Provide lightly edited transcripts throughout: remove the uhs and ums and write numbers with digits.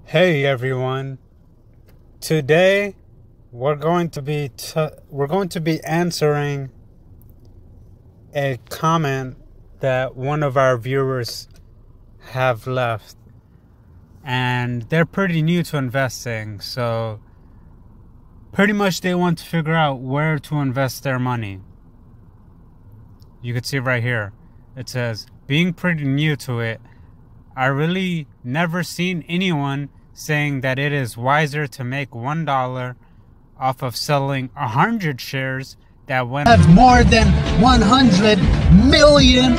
Hey everyone. Today we're going to be answering a comment that one of our viewers have left. And they're pretty new to investing, so pretty much they want to figure out where to invest their money. You can see right here. It says, being pretty new to it, I really never seen anyone saying that it is wiser to make $1 off of selling 100 shares that went have more than $100 million.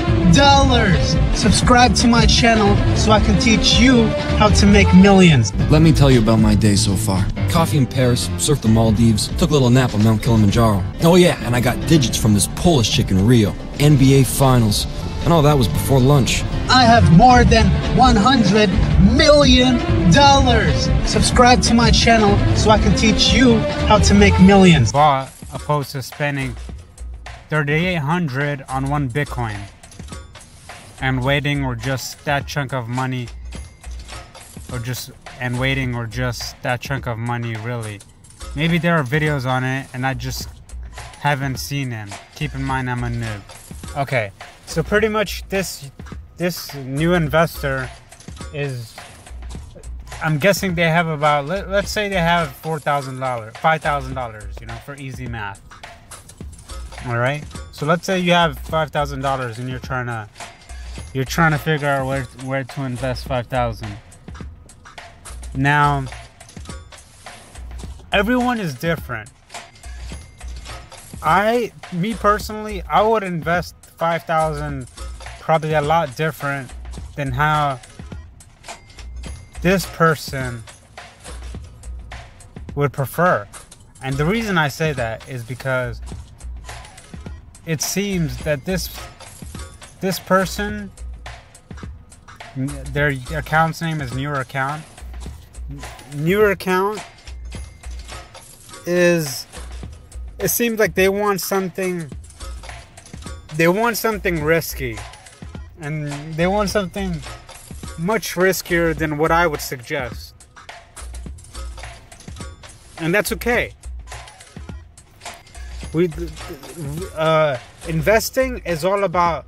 Subscribe to my channel so I can teach you how to make millions. Let me tell you about my day so far. Coffee in Paris, surfed the Maldives, took a little nap on Mount Kilimanjaro. Oh yeah, and I got digits from this Polish chick in Rio. NBA Finals. And all that was before lunch. I have more than $100 million. Subscribe to my channel so I can teach you how to make millions. Bought opposed to spending $3,800 on one Bitcoin and waiting or just that chunk of money or just that chunk of money really. Maybe there are videos on it and I just haven't seen them. Keep in mind I'm a noob. Okay, so pretty much this new investor is, I'm guessing they have about, let's say they have $5,000, for easy math. All right. So let's say you have $5,000 and you're trying to figure out where to invest $5,000. Now, everyone is different. Me personally, I would invest $5,000 probably a lot different than how this person would prefer. And the reason I say that is because it seems that this person, their account's name is Newer Account. Newer Account is, it seems like they want something risky, and they want something much riskier than what I would suggest. And that's okay. Investing is all about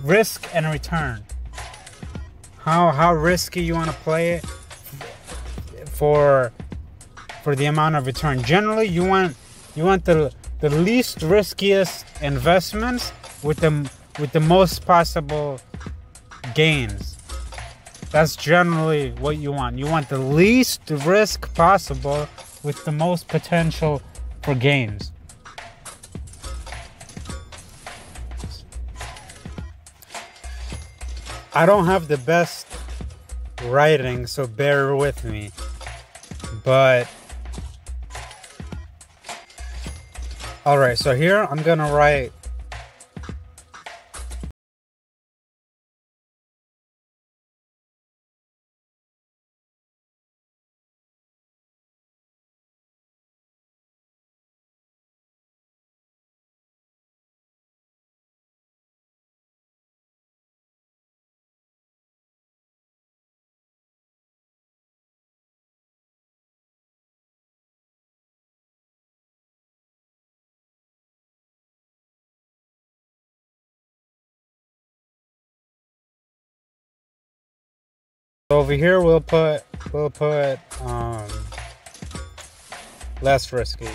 risk and return. How risky you want to play it for the amount of return. Generally, you want the least riskiest investments with the most possible gains. That's generally what you want. You want the least risk possible with the most potential for gains. I don't have the best writing, so bear with me. But alright, so here I'm gonna write over here. We'll put less risky.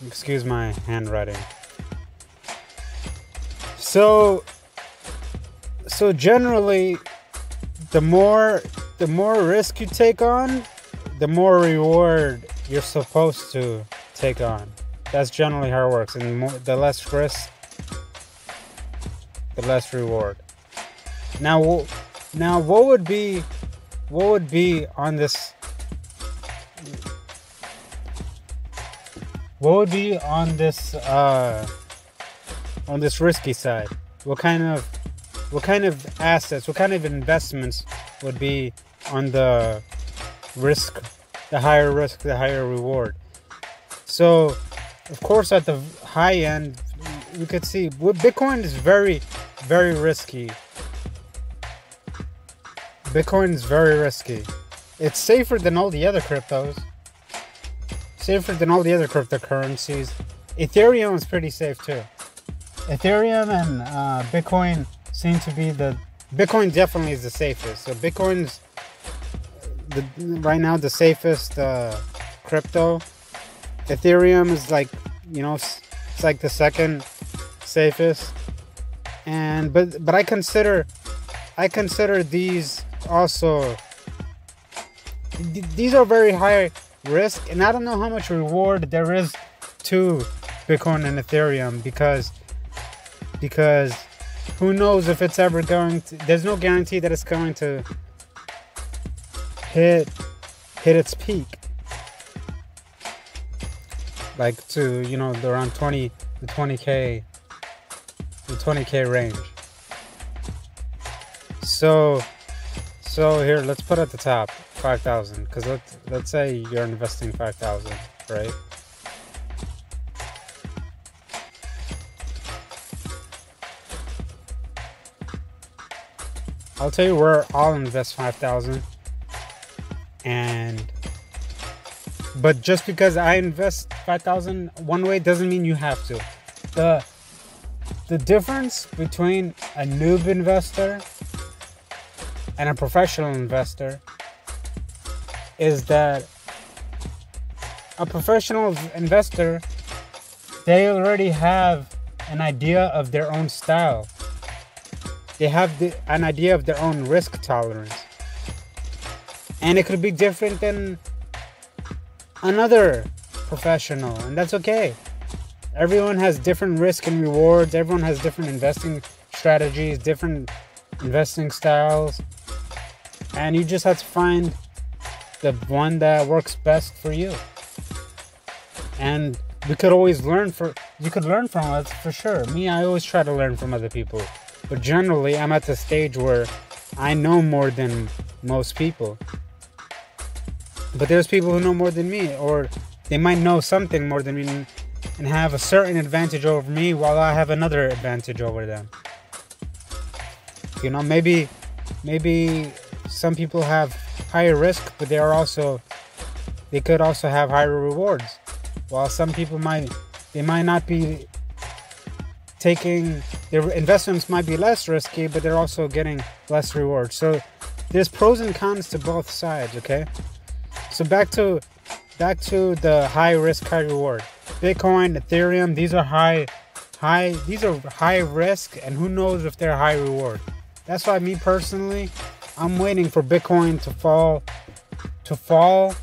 Excuse my handwriting. So generally, the more risk you take on, the more reward you're supposed to take on. That's generally how it works. And the less risk, the less reward. Now what would be on this? What would be on this risky side? What kind of what kind of assets, what kind of investments would be on the risk, the higher risk, the higher reward. So, of course, at the high end, you could see Bitcoin is very, very risky. Bitcoin is very risky. It's safer than all the other cryptos. Safer than all the other cryptocurrencies. Ethereum is pretty safe too. Ethereum and Bitcoin seem to be Bitcoin definitely is the safest. So Bitcoin's right now the safest crypto. Ethereum is like, it's like the second safest. And but I consider these also. These are very high risk, and I don't know how much reward there is to Bitcoin and Ethereum because who knows if it's ever going to, there's no guarantee that it's going to hit its peak, like to around 20k range. So here, let's put at the top 5,000, because let's say you're investing 5,000, right? I'll tell you where I'll invest 5,000, but just because I invest 5,000 one way doesn't mean you have to. The difference between a noob investor and a professional investor is that a professional investor, they already have an idea of their own style. They have an idea of their own risk tolerance. And it could be different than another professional, and that's okay. Everyone has different risk and rewards. Everyone has different investing strategies, different investing styles. And you just have to find the one that works best for you. And you could learn from us for sure. Me, I always try to learn from other people. But generally, I'm at the stage where I know more than most people. But there's people who know more than me, or they might know something more than me and have a certain advantage over me while I have another advantage over them. Maybe some people have higher risk, but they could also have higher rewards. While some people might not be taking, their investments might be less risky, but they're also getting less rewards. So there's pros and cons to both sides, okay? So back to the high risk, high reward. Bitcoin, Ethereum, these are high risk, and who knows if they're high reward. That's why me personally, I'm waiting for Bitcoin to fall.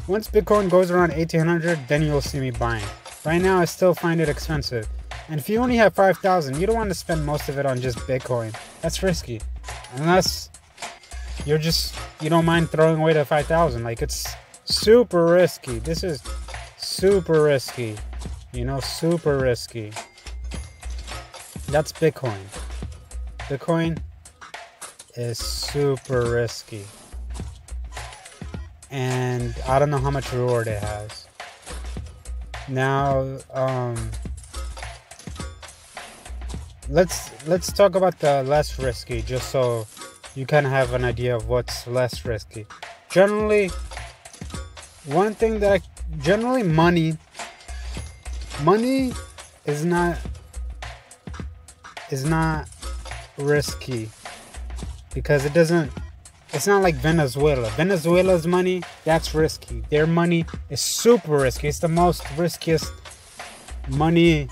Once Bitcoin goes around 1800, then you'll see me buying. Right now, I still find it expensive. And if you only have 5,000, you don't want to spend most of it on just Bitcoin. That's risky. Unless you don't mind throwing away the 5,000. Like, it's super risky. This is super risky. Super risky. That's Bitcoin. Bitcoin is super risky. And I don't know how much reward it has. Now, let's talk about the less risky, just so you kind of have an idea of what's less risky. Generally, one thing money is not risky, because it's not like Venezuela. Venezuela's money, that's risky. Their money is super risky. It's the most riskiest money.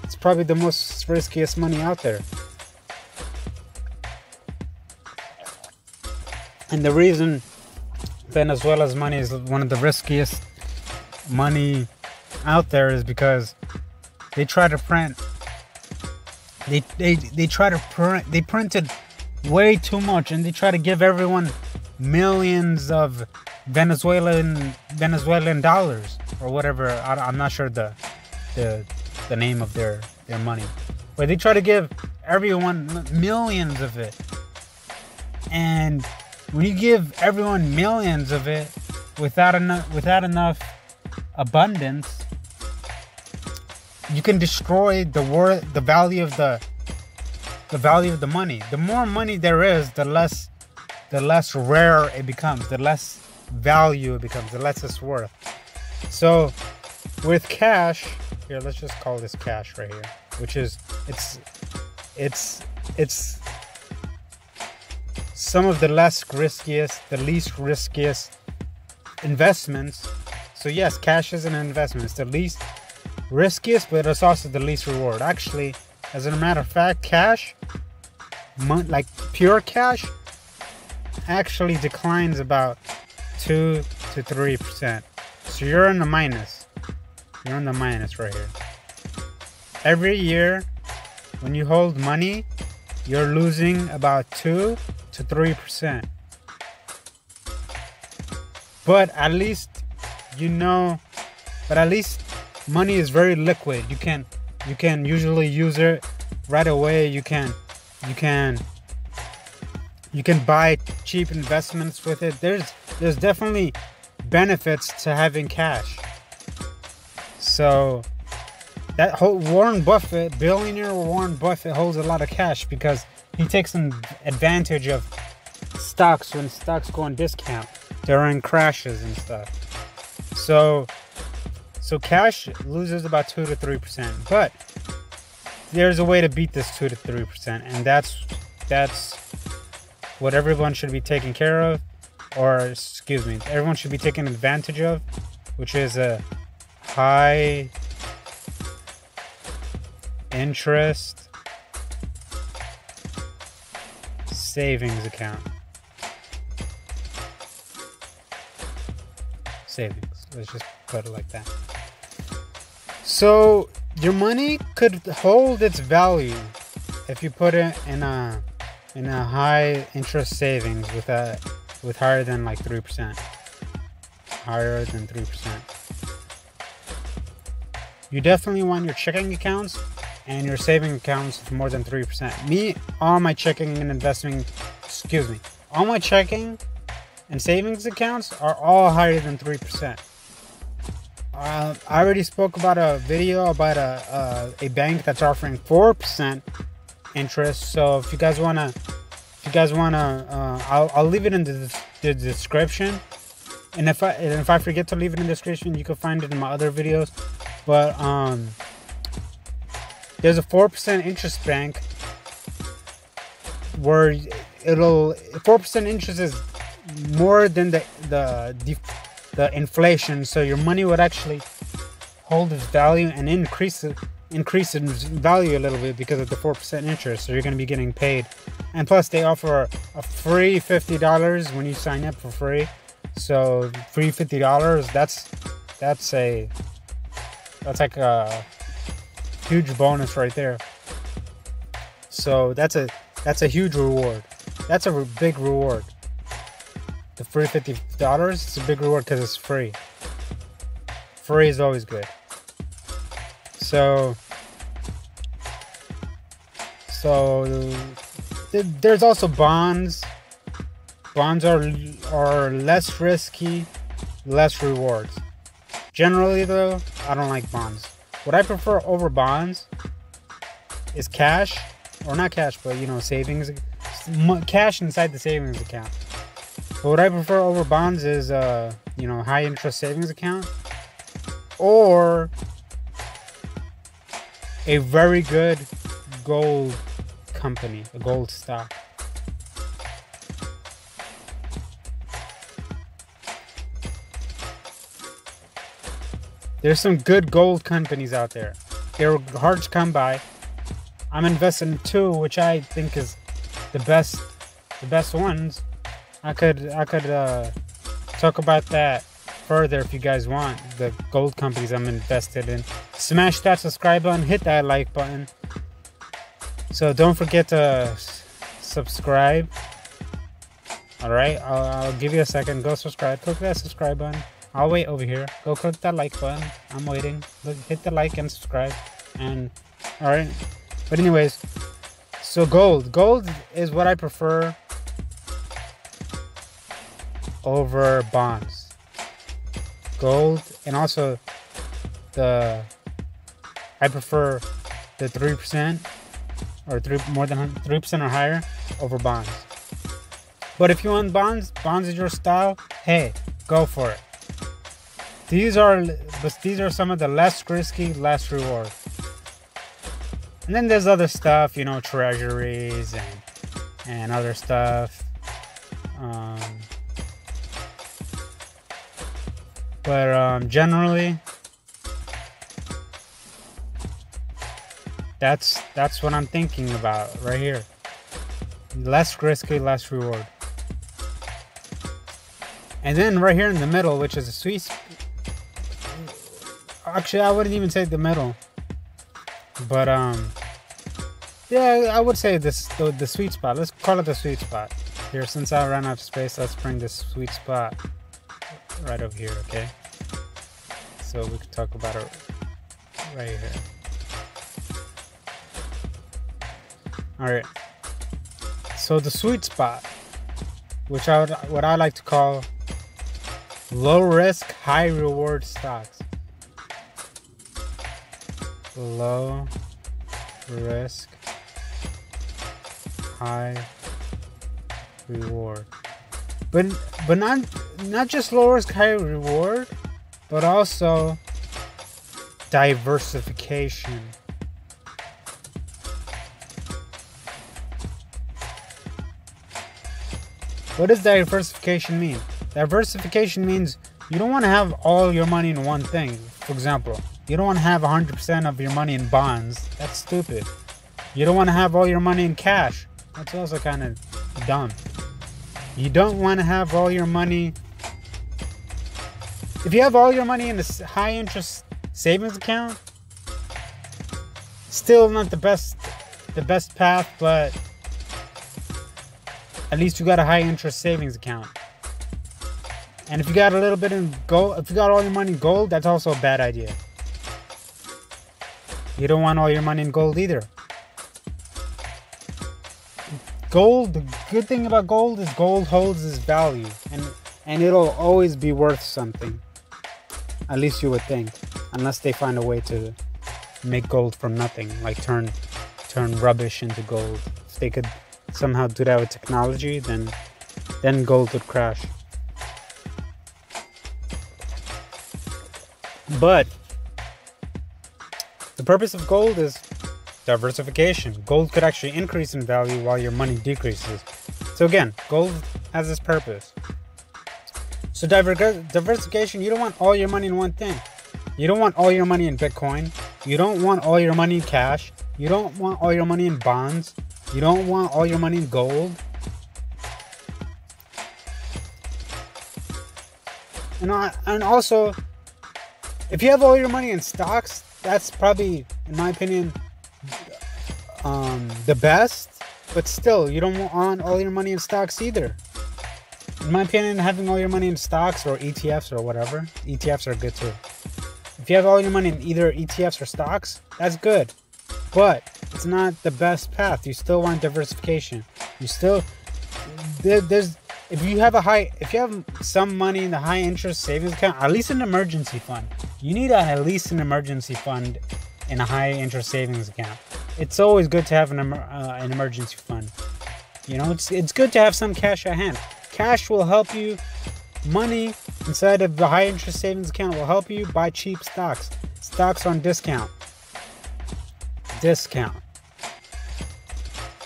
It's probably the most riskiest money out there. And the reason Venezuela's money is one of the riskiest money out there is because they try to print. They printed way too much, and they try to give everyone millions of Venezuelan dollars or whatever. I'm not sure the name of their money, where they try to give everyone millions of it. And when you give everyone millions of it without enough abundance, you can destroy the value of the money. The more money there is, the less rare it becomes, the less value it becomes, the less it's worth. So with cash, here, let's just call this cash right here, which is it's some of the the least riskiest investments. So yes, cash is an investment. It's the least riskiest, but it's also the least reward. Actually, as a matter of fact, cash, like pure cash, actually declines about 2 to 3%. So you're in the minus. You're in the minus right here. Every year, when you hold money, you're losing about 2 to 3%. But at least money is very liquid. You can usually use it right away. You can buy cheap investments with it. There's definitely benefits to having cash. So that whole billionaire Warren Buffett holds a lot of cash because he takes an advantage of stocks when stocks go on discount during crashes and stuff. So cash loses about 2 to 3%, but there's a way to beat this 2 to 3%, and that's what everyone should be taking care of, everyone should be taking advantage of, which is a high interest savings account. Savings. Let's just put it like that. So your money could hold its value if you put it in a high interest savings with higher than like 3%. Higher than 3%. You definitely want your checking accounts and your saving accounts with more than 3%. All my checking and savings accounts are all higher than 3%. I already spoke about a video about a bank that's offering 4% interest. So if you guys wanna, I'll leave it in the description. And if I forget to leave it in the description, you can find it in my other videos. But there's a 4% interest bank where 4% interest is more than the inflation, so your money would actually hold its value and increase in value a little bit because of the 4% interest. So you're going to be getting paid, and plus they offer a free $50 when you sign up for free. So free $50, that's like a huge bonus right there. So that's a huge reward. That's a big reward. The free $50, it's a big reward because it's free. Free is always good. So there's also bonds. Bonds are less risky, less rewards. Generally though, I don't like bonds. What I prefer over bonds is cash, or not cash, but savings, cash inside the savings account. But what I prefer over bonds is high interest savings account, or a very good gold company, a gold stock. There's some good gold companies out there. They're hard to come by. I'm invested in 2, which I think is the best ones. I could talk about that further if you guys want. The gold companies I'm invested in. Smash that subscribe button, hit that like button. So don't forget to subscribe. All right, I'll give you a second. Go subscribe. Click that subscribe button. I'll wait over here. Go click that like button. I'm waiting. Look, hit the like and subscribe. And all right. But anyways, so gold. Gold is what I prefer over bonds. Gold, and also I prefer the 3% or more than 3% or higher over bonds. But if you want bonds is your style, hey, go for it. These are some of the less risky, less reward. And then there's other stuff, you know, treasuries and other stuff. But generally, that's what I'm thinking about right here. Less risky, less reward. And then right here in the middle, which is a sweet. Actually, I wouldn't even say the middle. But yeah, I would say the sweet spot. Let's call it the sweet spot. Here, since I ran out of space, let's bring this sweet spot right over here, okay? So we could talk about it right here. Alright. So the sweet spot, what I like to call low risk, high reward stocks. Low risk, high reward. But not just low risk, high reward, but also diversification. What does diversification mean? Diversification means you don't want to have all your money in one thing. For example, you don't want to have 100% of your money in bonds. That's stupid. You don't want to have all your money in cash. That's also kind of dumb. You don't want to have all your money. If you have all your money in a high interest savings account, still not the best path, but at least you got a high interest savings account. And if you got a little bit in gold, if you got all your money in gold, that's also a bad idea. You don't want all your money in gold either. Gold, the good thing about gold is gold holds its value, and it'll always be worth something. At least you would think, unless they find a way to make gold from nothing, like turn rubbish into gold. If they could somehow do that with technology, then gold would crash. But the purpose of gold is diversification. Gold could actually increase in value while your money decreases. So again, gold has this purpose. So diversification, you don't want all your money in one thing. You don't want all your money in Bitcoin. You don't want all your money in cash. You don't want all your money in bonds. You don't want all your money in gold. And also, if you have all your money in stocks, that's probably, in my opinion, the best. But still, you don't want all your money in stocks either. In my opinion, having all your money in stocks or ETFs or whatever, ETFs are good too. If you have all your money in either ETFs or stocks, that's good. But it's not the best path. You still want diversification. You still, if you have some money in the high interest savings account, at least an emergency fund. You need at least an emergency fund in a high interest savings account. It's always good to have an emergency fund. You know, it's good to have some cash at hand. Cash will help you. Money inside of the high interest savings account will help you buy cheap stocks. Stocks on discount.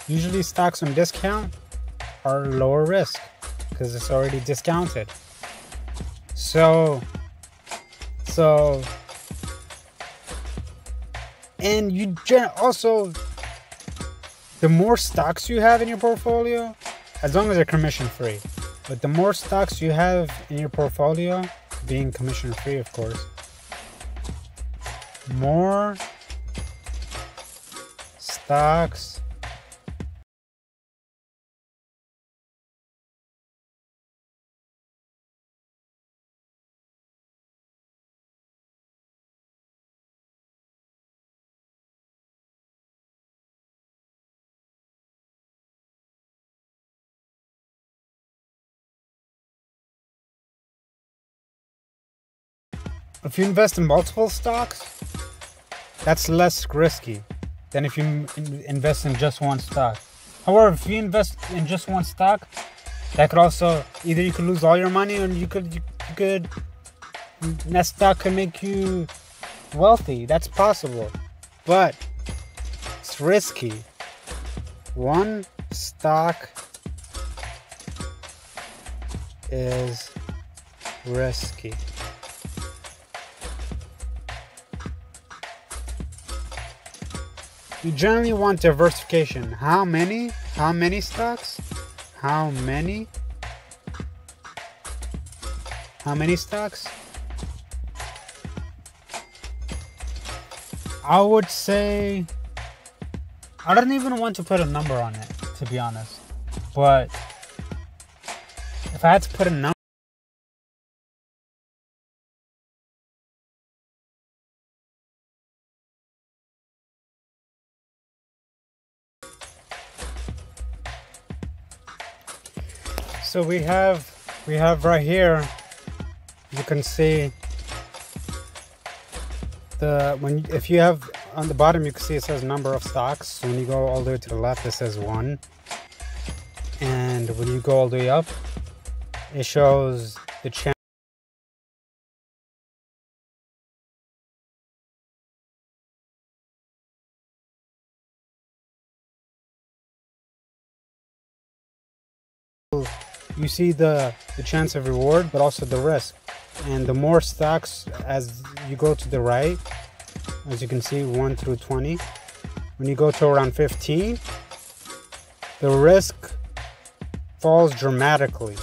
Usually stocks on discount are lower risk because it's already discounted. So and you also, the more stocks you have in your portfolio, as long as they're commission free, but the more stocks you have in your portfolio, being commission free of course, more stocks if you invest in multiple stocks, that's less risky than if you invest in just one stock. However, if you invest in just one stock, that could also, either you could lose all your money, or you could that stock could make you wealthy. That's possible, but it's risky. One stock is risky. You generally want diversification. How many stocks? How many stocks? I would say, I don't even want to put a number on it, to be honest. But if I had to put a number, so we have right here, you can see if you have on the bottom, you can see it says number of stocks. So when you go all the way to the left, it says 1, and when you go all the way up, it shows the chance. You see the chance of reward, but also the risk. And the more stocks as you go to the right, as you can see, 1 through 20, when you go to around 15, the risk falls dramatically.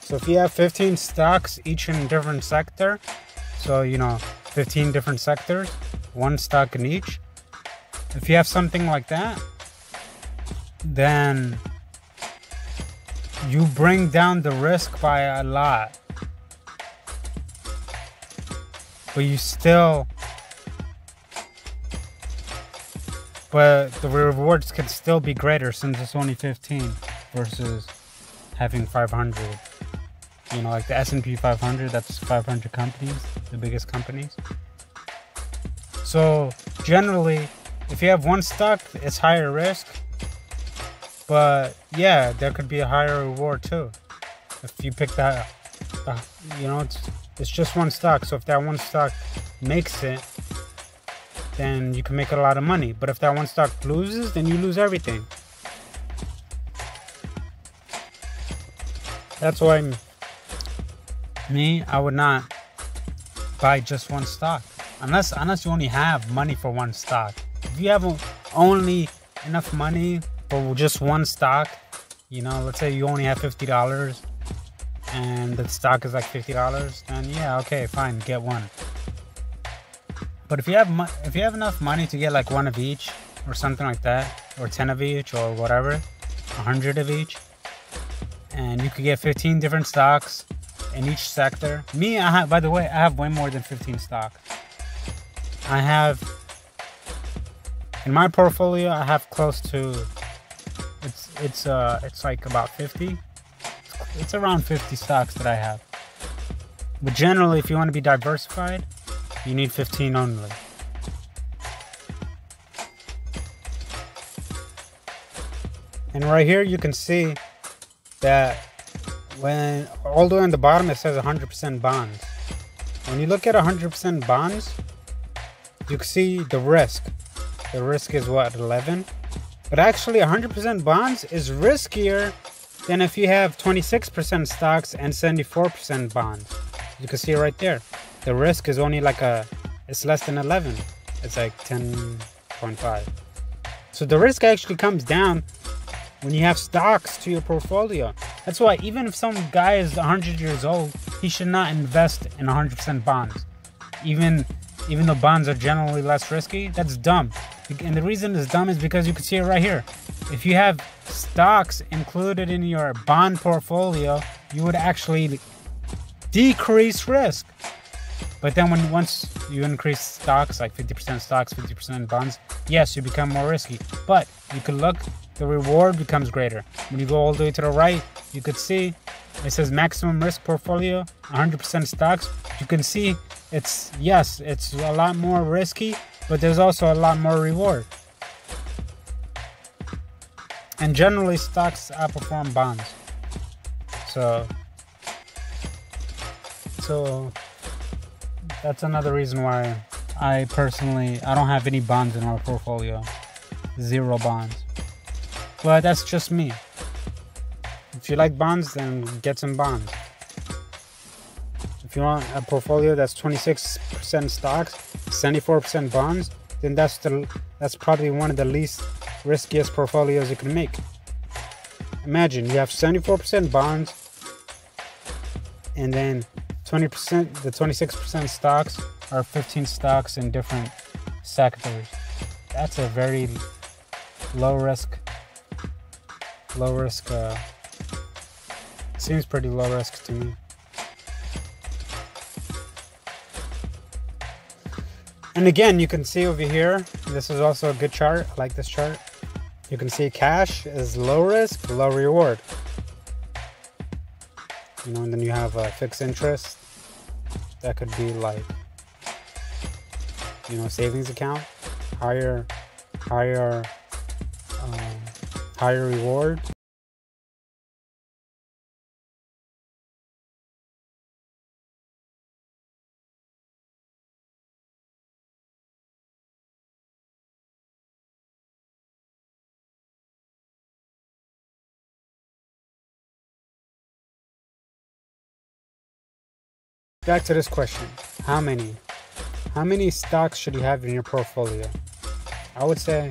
So if you have 15 stocks, each in a different sector, so 15 different sectors, 1 stock in each, if you have something like that, then you bring down the risk by a lot. But the rewards could still be greater since it's only 15 versus having 500. Like the S&P 500, that's 500 companies, the biggest companies. So generally, if you have 1 stock, it's higher risk. But yeah, there could be a higher reward too. If you pick that, it's just 1 stock. So if that 1 stock makes it, then you can make a lot of money. But if that 1 stock loses, then you lose everything. That's why I would not buy just 1 stock unless you only have money for 1 stock. If you have only enough money for just 1 stock, let's say you only have $50 and the stock is like $50, then yeah, okay, fine, get 1. But if you have enough money to get like 1 of each or something like that, or 10 of each or whatever, 100 of each, and you could get 15 different stocks in each sector. By the way, I have way more than 15 stocks. In my portfolio, I have close to, it's like about 50. It's around 50 stocks that I have. But generally, if you want to be diversified, you need 15 only. And right here you can see that when all the way on the bottom it says 100% bonds. When you look at 100% bonds, you can see the risk. The risk is what, 11? But actually 100% bonds is riskier than if you have 26% stocks and 74% bonds. You can see right there. The risk is only it's less than 11. It's like 10.5. So the risk actually comes down when you have stocks to your portfolio. That's why even if some guy is 100 years old, he should not invest in 100% bonds. Even though bonds are generally less risky, that's dumb. And the reason it's dumb is because you can see it right here. If you have stocks included in your bond portfolio, you would actually decrease risk. But then once you increase stocks, like 50% stocks, 50% bonds, yes, you become more risky. But you could look, the reward becomes greater. When you go all the way to the right, you could see It says maximum risk portfolio, 100% stocks. You can see it's a lot more risky, but there's also a lot more reward. And generally stocks outperform bonds. So that's another reason why I don't have any bonds in our portfolio. 0 bonds. But that's just me. If you like bonds, then get some bonds. If you want a portfolio that's 26% stocks, 74% bonds, then that's probably one of the least riskiest portfolios you can make. Imagine you have 74% bonds, and then 20%, the 26% stocks are 15 stocks in different sectors. That's a very low risk. Seems pretty low risk to me. And again, you can see over here, this is also a good chart. I like this chart. You can see cash is low risk, low reward. You know, and then you have a fixed interest. That could be like, you know, savings account, higher reward. Back to this question. How many stocks should you have in your portfolio? I would say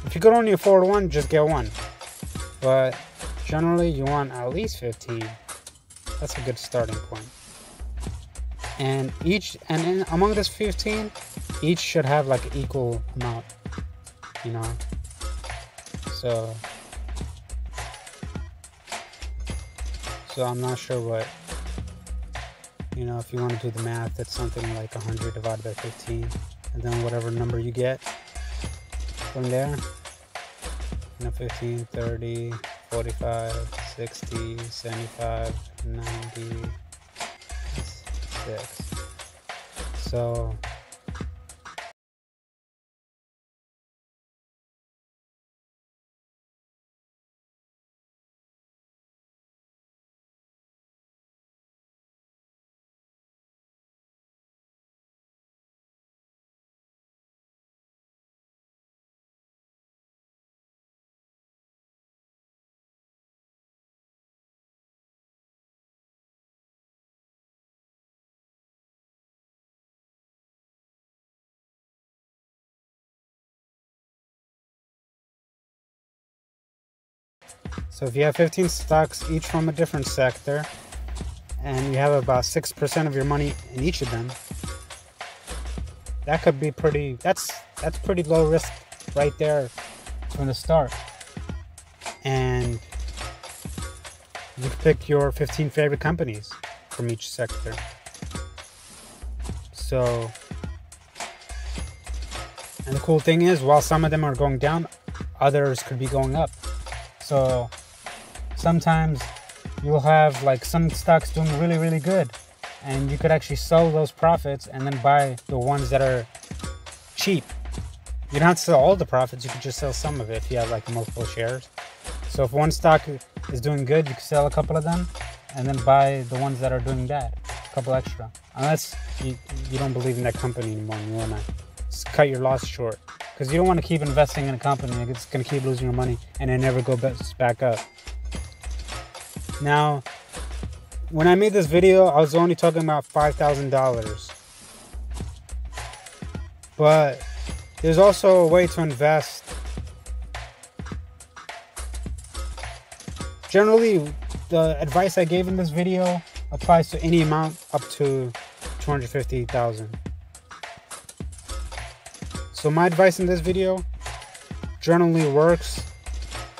if you could only afford one, just get one. But generally you want at least 15. That's a good starting point. And among this 15, each should have like an equal amount, you know. So I'm not sure what, you know, if you want to do the math, it's something like 100 divided by 15, and then whatever number you get from there, you know, 15, 30, 45, 60, 75, 96. So if you have 15 stocks, each from a different sector, and you have about 6% of your money in each of them, that could be that's pretty low risk right there from the start. And you can pick your 15 favorite companies from each sector. So, and the cool thing is, while some of them are going down, others could be going up. So sometimes you'll have like some stocks doing really, really good, and you could actually sell those profits and then buy the ones that are cheap. You don't have to sell all the profits, you could just sell some of it if you have like multiple shares. So if one stock is doing good, you can sell a couple of them and then buy the ones that are doing bad, a couple extra. Unless you don't believe in that company anymore and you want to cut your loss short. Because you don't want to keep investing in a company that's going to keep losing your money and then never go back up. Now, when I made this video, I was only talking about $5,000. But there's also a way to invest. Generally, the advice I gave in this video applies to any amount up to $250,000. So my advice in this video generally works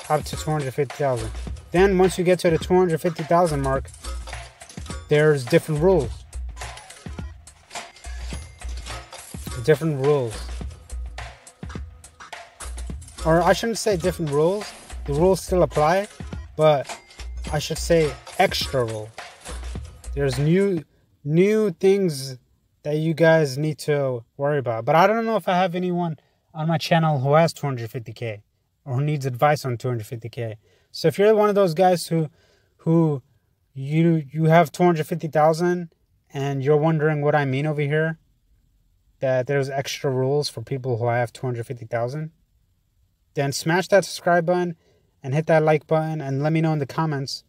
up to $250,000. Then once you get to the $250,000 mark, there's different rules. Different rules. Or I shouldn't say different rules. The rules still apply, but I should say extra rule. There's new things that you guys need to worry about. But I don't know if I have anyone on my channel who has 250K or who needs advice on 250K. So if you're one of those guys who you have 250,000 and you're wondering what I mean over here, that there's extra rules for people who have 250,000, then smash that subscribe button and hit that like button and let me know in the comments.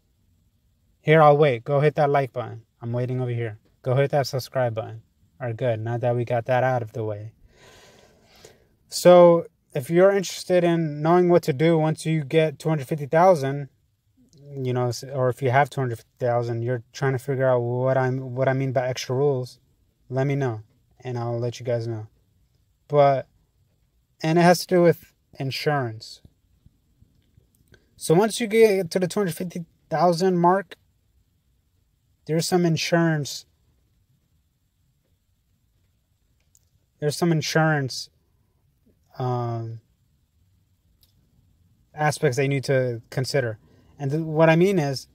Here, I'll wait. Go hit that like button. I'm waiting over here. Go hit that subscribe button. All right, good. Now that we got that out of the way. So if you're interested in knowing what to do once you get 250,000, you know, or if you have 250,000, you're trying to figure out what I mean by extra rules, let me know and I'll let you guys know. And it has to do with insurance. So once you get to the 250,000 mark, there's some insurance. There's some insurance aspects that you need to consider. And what I mean is,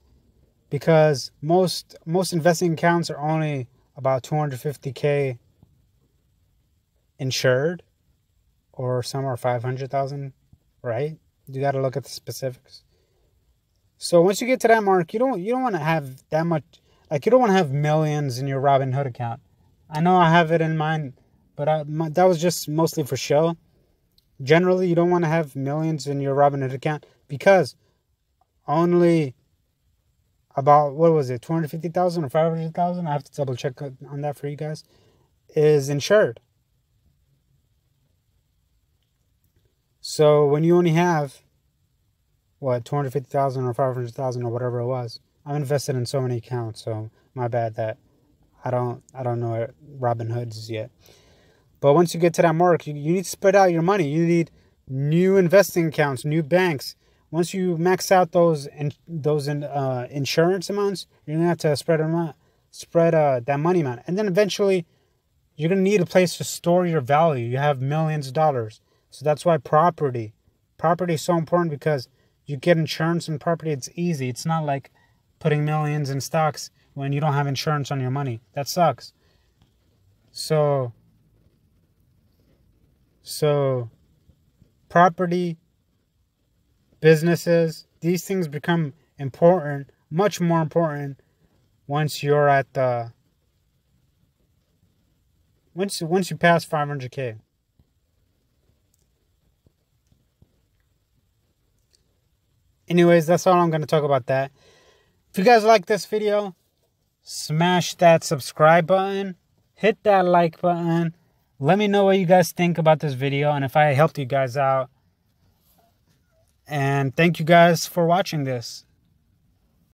because most investing accounts are only about 250K insured, or some are 500,000, right? You got to look at the specifics. So once you get to that mark, you don't want to have that much, like you don't want to have millions in your Robinhood account. I know I have it in mine, but that was just mostly for show. Generally, you don't want to have millions in your Robinhood account because only about, what was it, 250,000 or 500,000? I have to double check on that for you guys, is insured. So when you only have, what, 250,000 or 500,000 or whatever it was, I'm invested in so many accounts, so my bad that I don't know Robinhood's yet. But once you get to that mark, you need to spread out your money. You need new investing accounts, new banks. Once you max out those insurance amounts, you're gonna have to spread that money amount, and then eventually you're gonna need a place to store your value. You have millions of dollars, so that's why property is so important, because you get insurance on property. It's easy. It's not like putting millions in stocks when you don't have insurance on your money. That sucks. So property, businesses, these things become important, much more important once you're at the once you pass 500K. Anyways, that's all I'm going to talk about that. If you guys like this video, smash that subscribe button, hit that like button. Let me know what you guys think about this video and if I helped you guys out. And thank you guys for watching this.